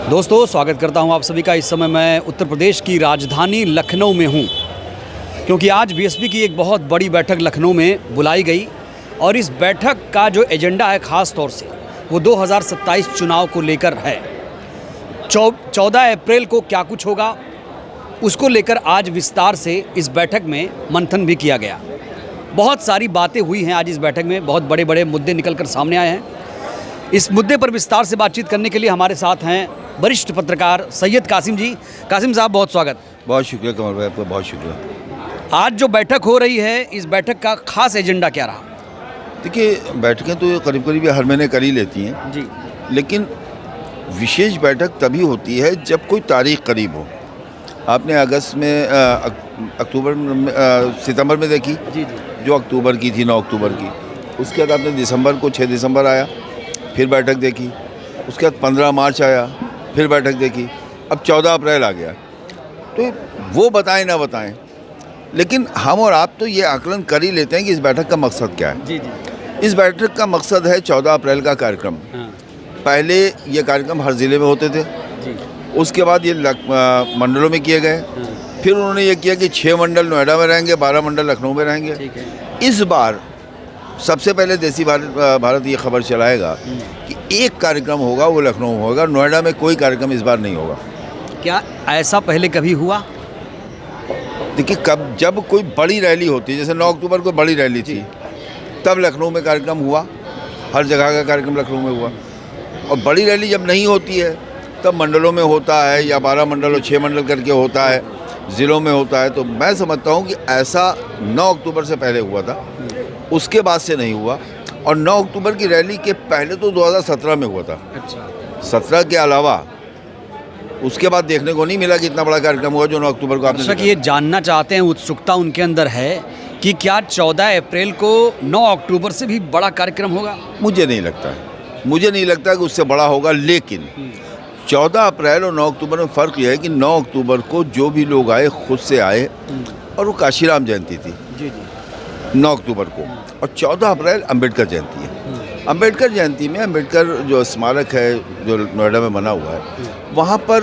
दोस्तों, स्वागत करता हूं आप सभी का। इस समय मैं उत्तर प्रदेश की राजधानी लखनऊ में हूं, क्योंकि आज बीएसपी की एक बहुत बड़ी बैठक लखनऊ में बुलाई गई और इस बैठक का जो एजेंडा है ख़ास तौर से वो 2027 चुनाव को लेकर है। 14 अप्रैल को क्या कुछ होगा उसको लेकर आज विस्तार से इस बैठक में मंथन भी किया गया। बहुत सारी बातें हुई हैं आज इस बैठक में, बहुत बड़े बड़े मुद्दे निकलकर सामने आए हैं। इस मुद्दे पर विस्तार से बातचीत करने के लिए हमारे साथ हैं वरिष्ठ पत्रकार सैयद कासिम जी। कासिम साहब, बहुत स्वागत। बहुत शुक्रिया कमर भाई, आपका बहुत शुक्रिया। आज जो बैठक हो रही है, इस बैठक का खास एजेंडा क्या रहा? देखिए, बैठकें तो करीब करीब हर महीने कर ही लेती हैं जी, लेकिन विशेष बैठक तभी होती है जब कोई तारीख करीब हो। आपने अगस्त में अक्टूबर में सितंबर में देखी, जी जी, जो अक्टूबर की थी, 9 अक्टूबर की। उसके बाद आपने दिसंबर को 6 दिसंबर आया, फिर बैठक देखी। उसके बाद 15 मार्च आया, फिर बैठक देखी। अब 14 अप्रैल आ गया। तो वो बताएं ना बताएं, लेकिन हम और आप तो ये आकलन कर ही लेते हैं कि इस बैठक का मकसद क्या है। जी जी, इस बैठक का मकसद है 14 अप्रैल का कार्यक्रम। हाँ, पहले ये कार्यक्रम हर ज़िले में होते थे, जी, उसके बाद ये मंडलों में किए गए। हाँ, फिर उन्होंने ये किया कि 6 मंडल नोएडा में रहेंगे, 12 मंडल लखनऊ में रहेंगे। ठीक है। इस बार सबसे पहले देसी भारत ये खबर चलाएगा कि एक कार्यक्रम होगा, वो लखनऊ में होगा। नोएडा में कोई कार्यक्रम इस बार नहीं होगा। क्या ऐसा पहले कभी हुआ? देखिए, जब कोई बड़ी रैली होती है, जैसे 9 अक्टूबर को बड़ी रैली थी, तब लखनऊ में कार्यक्रम हुआ। हर जगह का कार्यक्रम लखनऊ में हुआ। और बड़ी रैली जब नहीं होती है तब मंडलों में होता है, या 12 मंडल और 6 मंडल करके होता है, ज़िलों में होता है। तो मैं समझता हूँ कि ऐसा 9 अक्टूबर से पहले हुआ था, उसके बाद से नहीं हुआ। और 9 अक्टूबर की रैली के पहले तो 2017 में हुआ था। अच्छा, 17 के अलावा उसके बाद देखने को नहीं मिला कि इतना बड़ा कार्यक्रम हुआ जो 9 अक्टूबर को आपने दर्शक देखा। ये जानना चाहते हैं, उत्सुकता उनके अंदर है कि क्या 14 अप्रैल को 9 अक्टूबर से भी बड़ा कार्यक्रम होगा? मुझे नहीं लगता है, मुझे नहीं लगता कि उससे बड़ा होगा। लेकिन 14 अप्रैल और 9 अक्टूबर में फ़र्क यह है कि 9 अक्टूबर को जो भी लोग आए खुद से आए, और वो काशीराम जयंती थी जी जी, 9 अक्टूबर को। और 14 अप्रैल अम्बेडकर जयंती है। अम्बेडकर जयंती में अम्बेडकर जो स्मारक है जो नोएडा में बना हुआ है, वहाँ पर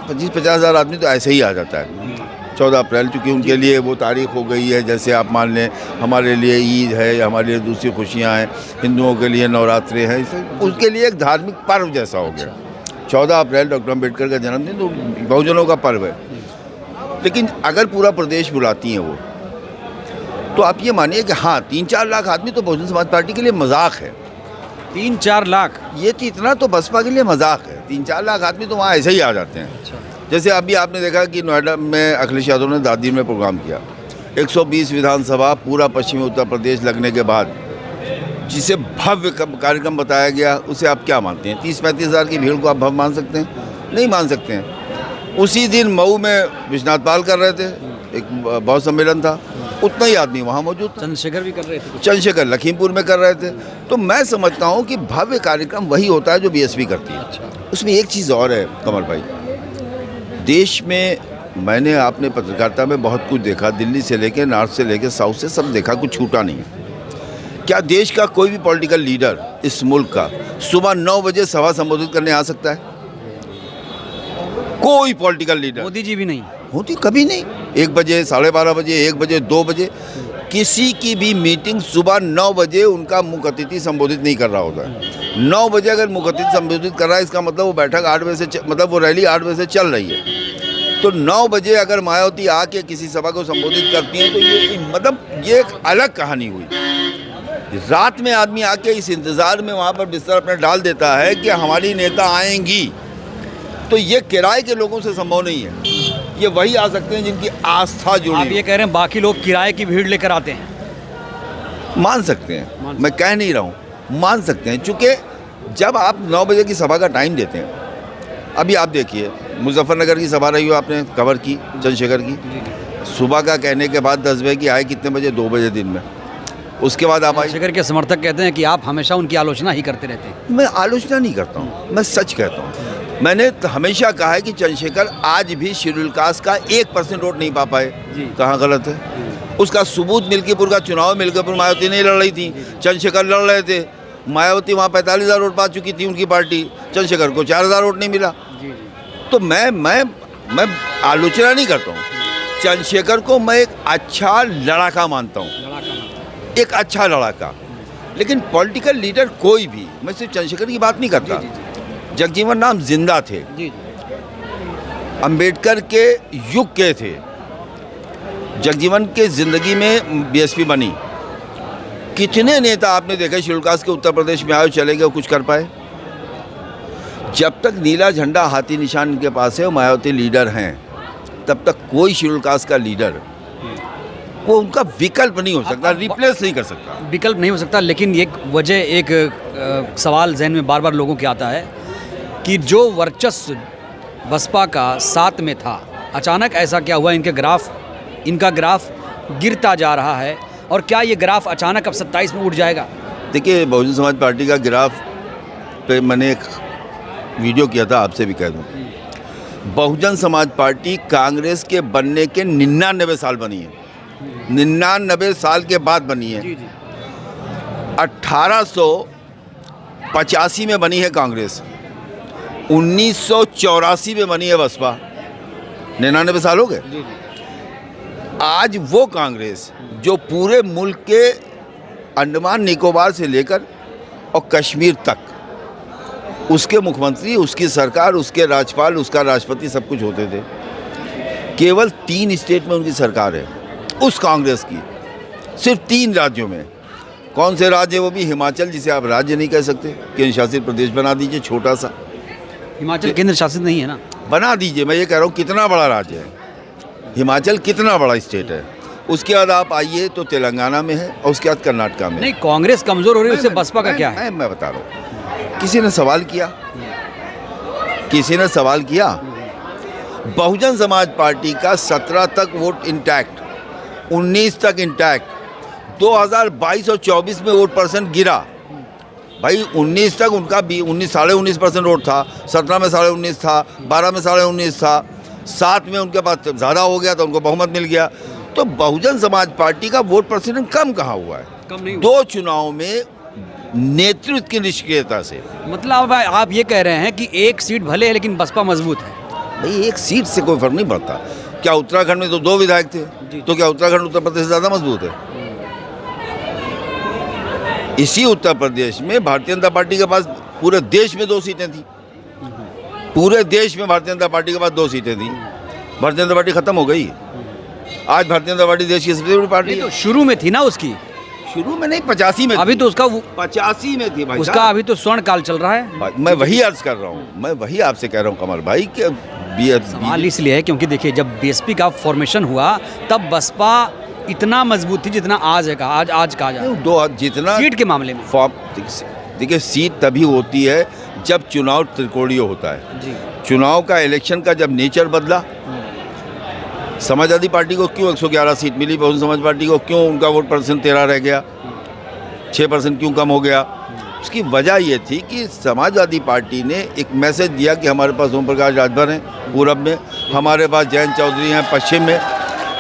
25-50 हज़ार आदमी तो ऐसे ही आ जाता है 14 अप्रैल, चूँकि उनके लिए वो तारीख हो गई है। जैसे आप मान लें हमारे लिए ईद है, या हमारे लिए दूसरी खुशियाँ हैं, हिंदुओं के लिए नवरात्रे हैं, उसके लिए एक धार्मिक पर्व जैसा हो गया। 14 अप्रैल डॉक्टर अम्बेडकर का जन्मदिन तो बहुजनों का पर्व है। लेकिन अगर पूरा प्रदेश बुलाती हैं वो, तो आप ये मानिए कि हाँ, 3-4 लाख आदमी तो बहुजन समाज पार्टी के लिए मजाक है। 3-4 लाख? ये तो इतना तो बसपा के लिए मजाक है। 3-4 लाख आदमी तो वहाँ ऐसे ही आ जाते हैं। अच्छा, जैसे अभी आपने देखा कि नोएडा में अखिलेश यादव ने दादरी में प्रोग्राम किया। 120 विधानसभा पूरा पश्चिमी उत्तर प्रदेश लगने के बाद जिसे भव्य कार्यक्रम बताया गया, उसे आप क्या मानते हैं? 30-35 हज़ार की भीड़ को आप भव्य मान सकते हैं? नहीं मान सकते हैं। उसी दिन मऊ में विश्वनाथ पाल कर रहे थे, एक बहुत सम्मेलन था, उतना ही आदमी वहाँ मौजूद था। चंद्रशेखर भी कर रहे थे, चंद्रशेखर लखीमपुर में कर रहे थे। तो मैं समझता हूँ कि भव्य कार्यक्रम वही होता है जो बीएसपी करती है। अच्छा, उसमें एक चीज़ और है कमल भाई, देश में मैंने आपने पत्रकारिता में बहुत कुछ देखा, दिल्ली से लेकर नॉर्थ से लेकर साउथ से सब देखा, कुछ छूटा नहीं। क्या देश का कोई भी पॉलिटिकल लीडर इस मुल्क का सुबह 9 बजे सभा संबोधित करने आ सकता है? कोई पॉलिटिकल लीडर, मोदी जी भी नहीं होती कभी नहीं। 1 बजे, 12:30 बजे, 1 बजे, 2 बजे, किसी की भी मीटिंग सुबह 9 बजे उनका मुख्य अतिथि संबोधित नहीं कर रहा होता है। 9 बजे अगर मुख्य अतिथि संबोधित कर रहा है, इसका मतलब वो बैठक 8 बजे से मतलब वो रैली 8 बजे से चल रही है। तो 9 बजे अगर मायावती आके किसी सभा को संबोधित करती हैं तो ये मतलब ये एक अलग कहानी हुई। रात में आदमी आके इस इंतज़ार में वहाँ पर बिस्तर अपना डाल देता है कि हमारी नेता आएंगी, तो ये किराए के लोगों से संभव नहीं है। ये वही आ सकते हैं जिनकी आस्था जुड़ी। आप ये कह रहे हैं बाकी लोग किराए की भीड़ लेकर आते हैं? मान सकते हैं, मैं कह नहीं रहा हूँ, मान सकते हैं। चूँकि जब आप 9 बजे की सभा का टाइम देते हैं, अभी आप देखिए मुजफ्फरनगर की सभा रही हो, आपने कवर की चंद्रशेखर की, सुबह का कहने के बाद 10 बजे की आए कितने बजे? 2 बजे दिन में। उसके बाद आप आए। चंद्रशेखर के समर्थक कहते हैं कि आप हमेशा उनकी आलोचना ही करते रहते हैं। मैं आलोचना नहीं करता हूँ, मैं सच कहता हूँ। मैंने हमेशा कहा है कि चंद्रशेखर आज भी शेड्यूल कास्ट का 1% वोट नहीं पा पाए। कहाँ गलत है? उसका सबूत मिल्कीपुर का चुनाव, मिल्कीपुर मायावती नहीं लड़ रही थी, चंद्रशेखर लड़ रहे थे। मायावती वहाँ 45,000 वोट पा चुकी थी उनकी पार्टी, चंद्रशेखर को 4,000 वोट नहीं मिला। तो मैं आलोचना नहीं करता हूँ, चंद्रशेखर को मैं एक अच्छा लड़ाका मानता हूँ, एक अच्छा लड़ाका। लेकिन पॉलिटिकल लीडर कोई भी, मैं सिर्फ चंद्रशेखर की बात नहीं करता, जगजीवन राम जिंदा थे, अंबेडकर के युग के थे, जगजीवन के ज़िंदगी में बीएसपी बनी। कितने नेता आपने देखे शेड्यूल कास्ट के उत्तर प्रदेश में आए, चले गए, कुछ कर पाए? जब तक नीला झंडा हाथी निशान के पास है और मायावती लीडर हैं, तब तक कोई शेड्यूल कास्ट का लीडर वो उनका विकल्प नहीं हो सकता, रिप्लेस नहीं कर सकता, विकल्प नहीं हो सकता। लेकिन एक वजह, एक सवाल जहन में बार बार लोगों के आता है कि जो वर्चस्व बसपा का 7 में था, अचानक ऐसा क्या हुआ? इनका ग्राफ गिरता जा रहा है, और क्या ये ग्राफ अचानक अब 27 में उठ जाएगा? देखिए, बहुजन समाज पार्टी का ग्राफ पे मैंने एक वीडियो किया था, आपसे भी कह दूं, बहुजन समाज पार्टी कांग्रेस के बनने के 99 साल बनी है, 99 साल के बाद बनी है। 1885 में बनी है कांग्रेस, 1984 में बनी है बसपा, 99 साल हो गए। आज वो कांग्रेस जो पूरे मुल्क के अंडमान निकोबार से लेकर और कश्मीर तक उसके मुख्यमंत्री, उसकी सरकार, उसके राज्यपाल, उसका राष्ट्रपति सब कुछ होते थे, केवल 3 स्टेट में उनकी सरकार है उस कांग्रेस की, सिर्फ 3 राज्यों में। कौन से राज्य? वो भी हिमाचल, जिसे आप राज्य नहीं कह सकते, केंद्र शासित प्रदेश बना दीजिए, छोटा सा। हिमाचल केंद्र शासित नहीं है ना, बना दीजिए। मैं ये कह रहा हूँ कितना बड़ा राज्य है हिमाचल, कितना बड़ा स्टेट है। उसके बाद आप आइए तो तेलंगाना में है, और उसके बाद कर्नाटका में। नहीं, कांग्रेस कमजोर हो रही है, उससे बसपा का क्या है? मैं बता रहा हूँ, किसी ने सवाल किया, बहुजन समाज पार्टी का 17 तक वोट इंटैक्ट, 19 तक इंटैक्ट, 2022 और 24 में वोट परसेंट गिरा। भाई 19 तक उनका 19.5% वोट था, 17 में 19.5 था, 12 में 19.5 था, 7 में उनके पास ज़्यादा हो गया तो उनको बहुमत मिल गया। तो बहुजन समाज पार्टी का वोट परसेंट कम कहाँ हुआ है? कम नहीं। 2 चुनाव में नेतृत्व की निष्क्रियता से। मतलब आप ये कह रहे हैं कि एक सीट भले है लेकिन बसपा मजबूत है? भाई एक सीट से कोई फर्क नहीं पड़ता। क्या उत्तराखंड में तो 2 विधायक थे, तो क्या उत्तराखंड उत्तर प्रदेश से ज़्यादा मजबूत है? इसी उत्तर प्रदेश में भारतीय जनता पार्टी के पास पूरे देश में 2 सीटें थी, पूरे देश में भारतीय जनता पार्टी के पास 2 सीटें थी। भारतीय जनता पार्टी खत्म हो गई, आज भारतीय जनता पार्टी देश की सबसे बड़ी पार्टी है। तो शुरू में थी ना उसकी, शुरू में नहीं, 85 में अभी थी। तो उसका 85 में थी भाई, उसका अभी तो स्वर्ण काल चल रहा है। मैं वही अर्ज कर रहा हूँ, मैं वही आपसे कह रहा हूँ कमल भाई कि सवाल इसलिए है क्योंकि देखिए, जब बीएसपी का फॉर्मेशन हुआ तब बसपा इतना मजबूत थी जितना आज है, आज कहा जाए जितना सीट के मामले में। देखिए, सीट तभी होती है जब चुनाव त्रिकोणीय होता है जी। चुनाव का, इलेक्शन का जब नेचर बदला, समाजवादी पार्टी को क्यों 111 सीट मिली, बहुजन समाज पार्टी को क्यों उनका वोट परसेंट 13 रह गया, 6% क्यों कम हो गया? उसकी वजह ये थी कि समाजवादी पार्टी ने एक मैसेज दिया कि हमारे पास ओम प्रकाश राजभर हैं पूरब में, हमारे पास जयंत चौधरी हैं पश्चिम में,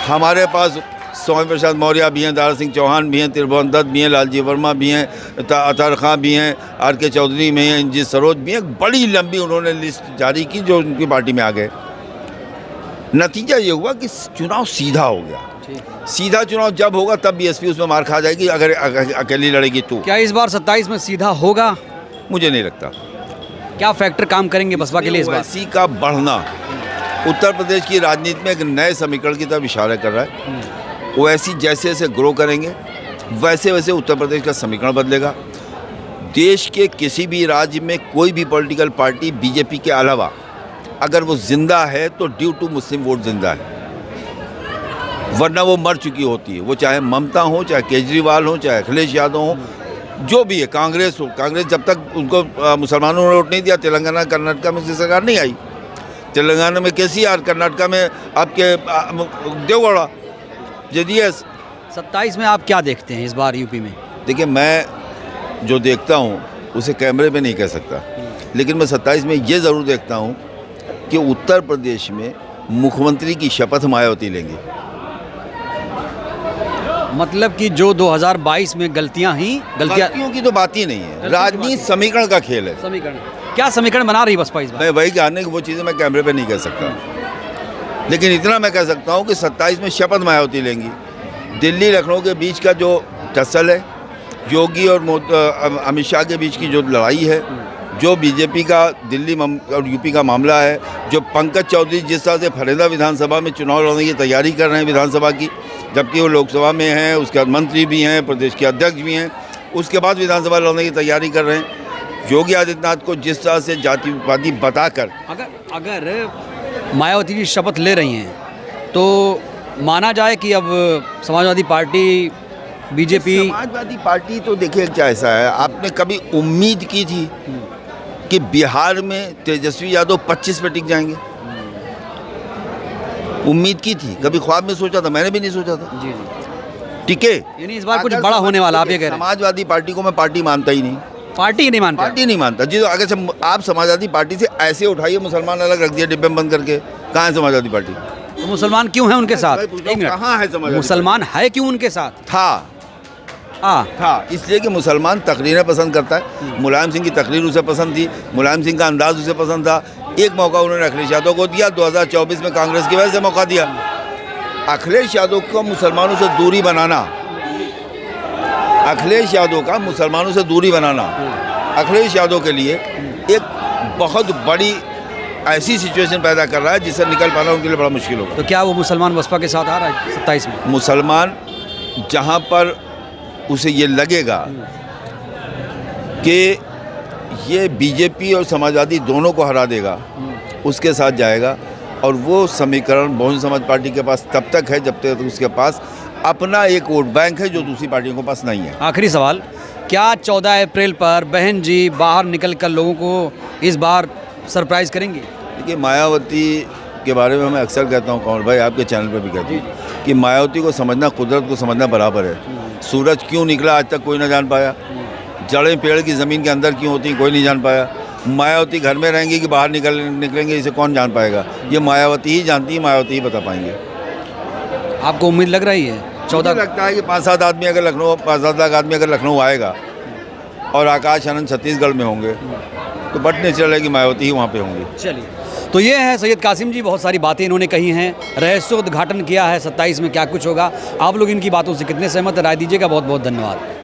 हमारे पास स्वामी प्रसाद मौर्य भी हैं, दारा सिंह चौहान भी हैं, त्रिभुवन दत्त भी हैं, लालजी वर्मा भी हैं, अतार खां भी हैं, आर.के. चौधरी भी हैं, इंजी सरोज भी हैं। बड़ी लंबी उन्होंने लिस्ट जारी की जो उनकी पार्टी में आ गए। नतीजा ये हुआ कि चुनाव सीधा हो गया। सीधा चुनाव जब होगा तब बीएसपी उसमें मार खा जाएगी, अगर अकेली लड़ेगी तो। क्या इस बार 27 में सीधा होगा? मुझे नहीं लगता। क्या फैक्टर काम करेंगे बसपा के लिए इस बार? ओवैसी का बढ़ना उत्तर प्रदेश की राजनीति में एक नए समीकरण की तरफ इशारा कर रहा है। ओवैसी जैसे जैसे ग्रो करेंगे वैसे वैसे उत्तर प्रदेश का समीकरण बदलेगा। देश के किसी भी राज्य में कोई भी पॉलिटिकल पार्टी बीजेपी के अलावा अगर वो जिंदा है तो ड्यू टू मुस्लिम वोट जिंदा है, वरना वो मर चुकी होती है। वो चाहे ममता हो, चाहे केजरीवाल हो, चाहे अखिलेश यादव हो, जो भी है, कांग्रेस हो। कांग्रेस जब तक उनको मुसलमानों ने वोट नहीं दिया, तेलंगाना कर्नाटका में उसकी सरकार नहीं आई। तेलंगाना में केसीआर, कर्नाटका में आपके देवगौड़ा, जेडीएस। 27 में आप क्या देखते हैं इस बार यूपी में? देखिए, मैं जो देखता हूँ उसे कैमरे पे नहीं कह सकता, लेकिन मैं 27 में ये ज़रूर देखता हूँ कि उत्तर प्रदेश में मुख्यमंत्री की शपथ मायावती लेंगे। मतलब कि जो 2022 में गलतियां गलतियों की तो बात ही नहीं है, राजनीति समीकरण का खेल है। समीकरण, क्या समीकरण बना रही बसपा इस बार? मैं वही कहने की वो चीज़ें मैं कैमरे पे नहीं कह सकता, लेकिन इतना मैं कह सकता हूँ कि 27 में शपथ मायावती लेंगी। दिल्ली लखनऊ के बीच का जो टसल है, योगी और अमित शाह के बीच की जो लड़ाई है, जो बीजेपी का दिल्ली और यूपी का मामला है, जो पंकज चौधरी जिस तरह से फरीदा विधानसभा में चुनाव लड़ने की तैयारी कर रहे हैं विधानसभा की, जबकि वो लोकसभा में हैं, उसके बाद मंत्री भी हैं, प्रदेश के अध्यक्ष भी हैं, उसके बाद विधानसभा लड़ने की तैयारी कर रहे हैं। योगी आदित्यनाथ को जिस तरह से जातिवादी बताकर अगर मायावती जी शपथ ले रही हैं तो माना जाए कि अब Samajwadi party, BJP, Samajwadi party तो देखिए क्या ऐसा है, आपने कभी उम्मीद की थी कि बिहार में तेजस्वी यादव 25 पे टिक जाएंगे? उम्मीद की थी, कभी ख्वाब में सोचा था? मैंने भी नहीं सोचा था। जी टिके, यानी इस बार कुछ बड़ा होने वाला, आप ये कह रहे हैं? समाजवादी पार्टी को मैं पार्टी मानता ही नहीं, पार्टी ही नहीं मानते? पार्टी नहीं मानता जी। तो अगर से आप समाजवादी पार्टी से ऐसे उठाइए, मुसलमान अलग रख दिया डिब्बे में बंद करके, कहाँ है समाजवादी पार्टी? तो मुसलमान क्यों है उनके साथ? कहाँ है समाजवादी? मुसलमान है क्यों उनके साथ? था इसलिए कि मुसलमान तकरीरें पसंद करता है। मुलायम सिंह की तकरीर उसे पसंद थी, मुलायम सिंह का अंदाज उसे पसंद था। एक मौका उन्होंने अखिलेश यादव को दिया, 2024 में कांग्रेस की वजह से मौका दिया। अखिलेश यादव को मुसलमानों से दूरी बनाना, अखिलेश यादव का मुसलमानों से दूरी बनाना अखिलेश यादव के लिए एक बहुत बड़ी ऐसी सिचुएशन पैदा कर रहा है जिससे निकल पाना उनके लिए बड़ा मुश्किल होगा। तो क्या वो मुसलमान बसपा के साथ आ रहा है 27 में? मुसलमान जहाँ पर उसे ये लगेगा कि ये बीजेपी और समाजवादी दोनों को हरा देगा, उसके साथ जाएगा। और वो समीकरण बहुजन समाज पार्टी के पास तब तक है जब तक उसके पास अपना एक वोट बैंक है जो दूसरी पार्टियों के पास नहीं है। आखिरी सवाल, क्या 14 अप्रैल पर बहन जी बाहर निकल कर लोगों को इस बार सरप्राइज़ करेंगी? देखिए, मायावती के बारे में मैं अक्सर कहता हूँ, कौन भाई आपके चैनल पे भी कहती हूँ कि मायावती को समझना कुदरत को समझना बराबर है। सूरज क्यों निकला आज तक कोई ना जान पाया, जड़ें पेड़ की ज़मीन के अंदर क्यों होती कोई नहीं जान पाया। मायावती घर में रहेंगी कि बाहर निकलेंगे इसे कौन जान पाएगा? ये मायावती ही जानती है, मायावती ही बता पाएंगे। आपको उम्मीद लग रही है 14? लगता है कि 5-7 आदमी अगर लखनऊ 5-7 लाख आदमी अगर लखनऊ आएगा और आकाश आनंद छत्तीसगढ़ में होंगे तो बट नेचुरल है कि मायावती ही वहाँ पे होंगी। चलिए, तो ये है सैयद कासिम जी, बहुत सारी बातें इन्होंने कही हैं, रहस्योद्घाटन किया है 27 में क्या कुछ होगा। आप लोग इनकी बातों से कितने सहमत है, राय दीजिएगा। बहुत बहुत धन्यवाद।